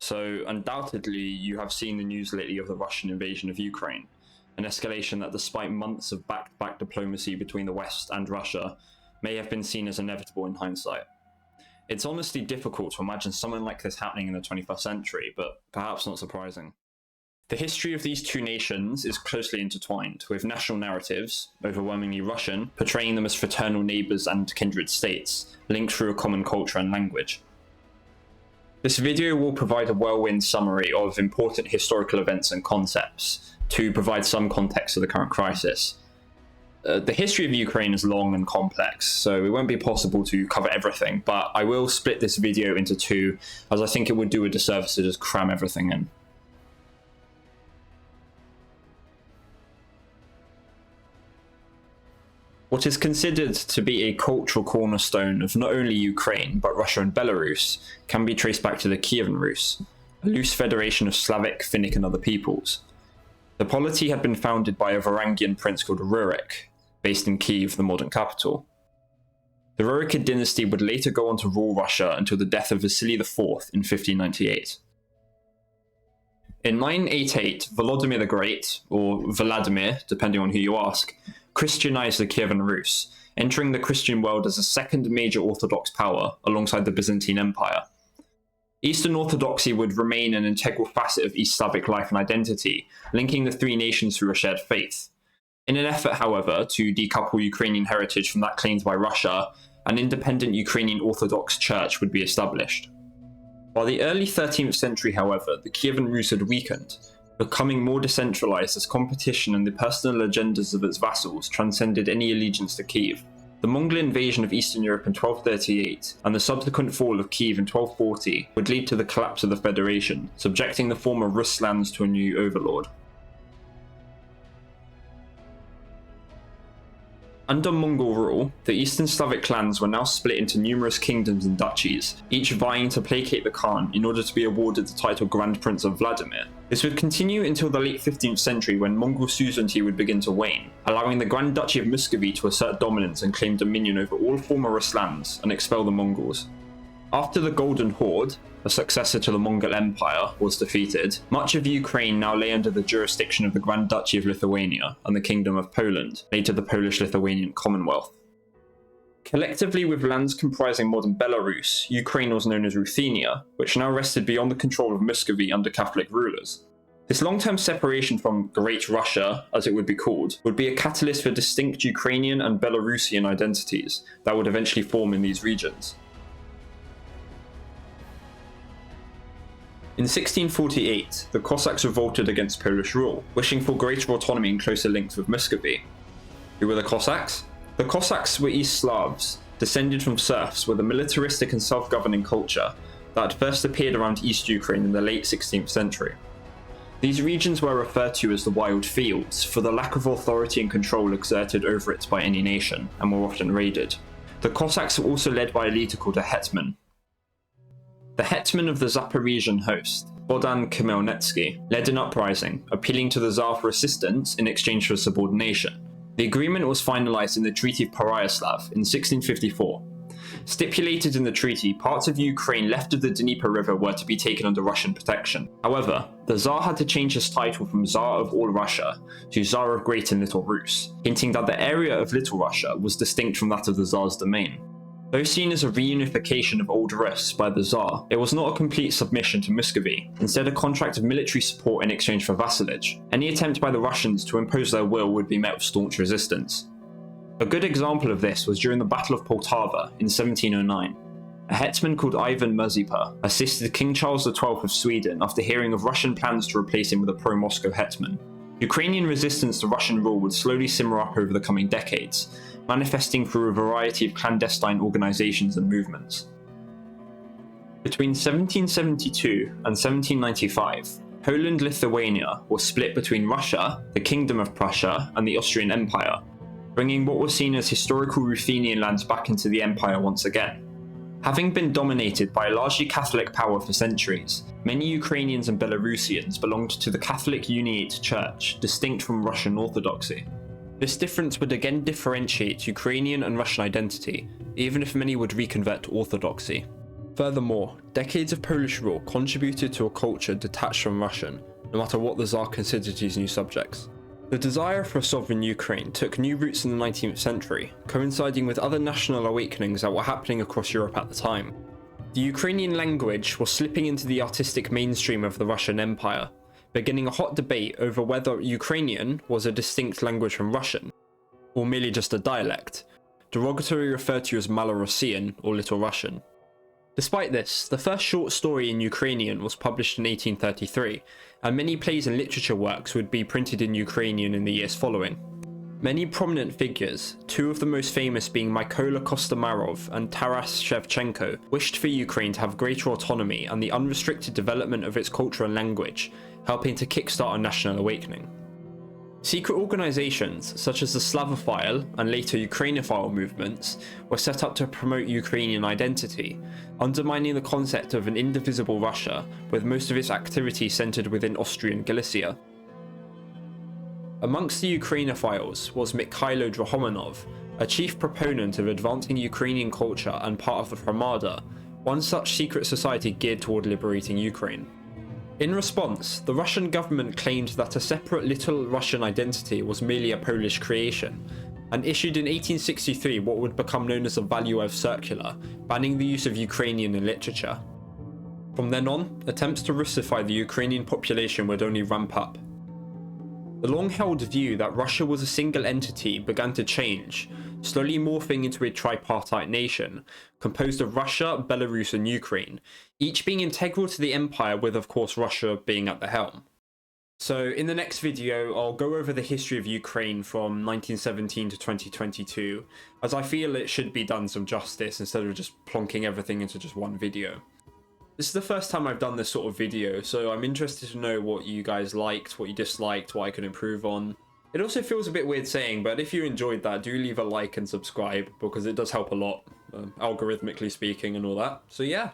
So undoubtedly you have seen the news lately of the Russian invasion of Ukraine, an escalation that, despite months of back-to-back diplomacy between the West and Russia, may have been seen as inevitable in hindsight. It's honestly difficult to imagine something like this happening in the 21st century, but perhaps not surprising. The history of these two nations is closely intertwined, with national narratives, overwhelmingly Russian, portraying them as fraternal neighbours and kindred states, linked through a common culture and language. This video will provide a whirlwind summary of important historical events and concepts to provide some context to the current crisis. The history of Ukraine is long and complex, so it won't be possible to cover everything, but I will split this video into two, as I think it would do a disservice to just cram everything in. What is considered to be a cultural cornerstone of not only Ukraine, but Russia and Belarus, can be traced back to the Kyivan Rus, a loose federation of Slavic, Finnic and other peoples. The polity had been founded by a Varangian prince called Rurik, based in Kyiv, the modern capital. The Rurikid dynasty would later go on to rule Russia until the death of Vasily IV in 1598. In 988, Volodymyr the Great, or Vladimir, depending on who you ask, Christianized the Kyivan Rus, entering the Christian world as a second major Orthodox power alongside the Byzantine Empire. Eastern Orthodoxy would remain an integral facet of East Slavic life and identity, linking the three nations through a shared faith. In an effort, however, to decouple Ukrainian heritage from that claimed by Russia, an independent Ukrainian Orthodox Church would be established. By the early 13th century, however, the Kyivan Rus had weakened, becoming more decentralized as competition and the personal agendas of its vassals transcended any allegiance to Kyiv. The Mongol invasion of Eastern Europe in 1238 and the subsequent fall of Kyiv in 1240 would lead to the collapse of the Federation, subjecting the former Rus lands to a new overlord. Under Mongol rule, the Eastern Slavic clans were now split into numerous kingdoms and duchies, each vying to placate the Khan in order to be awarded the title Grand Prince of Vladimir. This would continue until the late 15th century, when Mongol suzerainty would begin to wane, allowing the Grand Duchy of Muscovy to assert dominance and claim dominion over all former Rus lands and expel the Mongols. After the Golden Horde, a successor to the Mongol Empire, was defeated, much of Ukraine now lay under the jurisdiction of the Grand Duchy of Lithuania and the Kingdom of Poland, later the Polish-Lithuanian Commonwealth. Collectively, with lands comprising modern Belarus, Ukraine was known as Ruthenia, which now rested beyond the control of Muscovy under Catholic rulers. This long-term separation from Great Russia, as it would be called, would be a catalyst for distinct Ukrainian and Belarusian identities that would eventually form in these regions. In 1648, the Cossacks revolted against Polish rule, wishing for greater autonomy and closer links with Muscovy. Who were the Cossacks? The Cossacks were East Slavs, descended from serfs with a militaristic and self-governing culture that first appeared around East Ukraine in the late 16th century. These regions were referred to as the Wild Fields for the lack of authority and control exerted over it by any nation, and were often raided. The Cossacks were also led by a leader called a hetman. The hetman of the Zaporizhian host, Bohdan Khmelnytsky, led an uprising, appealing to the Tsar for assistance in exchange for subordination. The agreement was finalized in the Treaty of Pereyaslav in 1654. Stipulated in the treaty, parts of Ukraine left of the Dnieper River were to be taken under Russian protection. However, the Tsar had to change his title from Tsar of All Russia to Tsar of Great and Little Rus, hinting that the area of Little Russia was distinct from that of the Tsar's domain. Though seen as a reunification of Old Rus by the Tsar, it was not a complete submission to Muscovy, instead a contract of military support in exchange for vassalage. Any attempt by the Russians to impose their will would be met with staunch resistance. A good example of this was during the Battle of Poltava in 1709. A hetman called Ivan Murzipa assisted King Charles XII of Sweden after hearing of Russian plans to replace him with a pro-Moscow hetman. Ukrainian resistance to Russian rule would slowly simmer up over the coming decades, manifesting through a variety of clandestine organizations and movements. Between 1772 and 1795, Poland-Lithuania was split between Russia, the Kingdom of Prussia, and the Austrian Empire, bringing what was seen as historical Ruthenian lands back into the empire once again. Having been dominated by a largely Catholic power for centuries, many Ukrainians and Belarusians belonged to the Catholic Uniate Church, distinct from Russian Orthodoxy. This difference would again differentiate Ukrainian and Russian identity, even if many would reconvert to Orthodoxy. Furthermore, decades of Polish rule contributed to a culture detached from Russian, no matter what the Tsar considered his new subjects. The desire for a sovereign Ukraine took new roots in the 19th century, coinciding with other national awakenings that were happening across Europe at the time. The Ukrainian language was slipping into the artistic mainstream of the Russian Empire, beginning a hot debate over whether Ukrainian was a distinct language from Russian, or merely just a dialect, derogatorily referred to as Malorussian or Little Russian. Despite this, the first short story in Ukrainian was published in 1833, and many plays and literature works would be printed in Ukrainian in the years following. Many prominent figures, two of the most famous being Mykola Kostomarov and Taras Shevchenko, wished for Ukraine to have greater autonomy and the unrestricted development of its culture and language, helping to kickstart a national awakening. Secret organizations, such as the Slavophile and later Ukrainophile movements, were set up to promote Ukrainian identity, undermining the concept of an indivisible Russia, with most of its activity centered within Austrian Galicia. Amongst the Ukrainophiles was Mikhailo Drahomanov, a chief proponent of advancing Ukrainian culture and part of the Hromada, one such secret society geared toward liberating Ukraine. In response, the Russian government claimed that a separate Little Russian identity was merely a Polish creation, and issued in 1863 what would become known as the Valuev Circular, banning the use of Ukrainian in literature. From then on, attempts to Russify the Ukrainian population would only ramp up. The long-held view that Russia was a single entity began to change, slowly morphing into a tripartite nation, composed of Russia, Belarus and Ukraine, each being integral to the empire with of course Russia being at the helm. So in the next video I'll go over the history of Ukraine from 1917 to 2022, as I feel it should be done some justice instead of just plonking everything into just one video. This is the first time I've done this sort of video, so I'm interested to know what you guys liked, what you disliked, what I could improve on. It also feels a bit weird saying, but if you enjoyed that, do leave a like and subscribe, because it does help a lot, algorithmically speaking and all that. So yeah.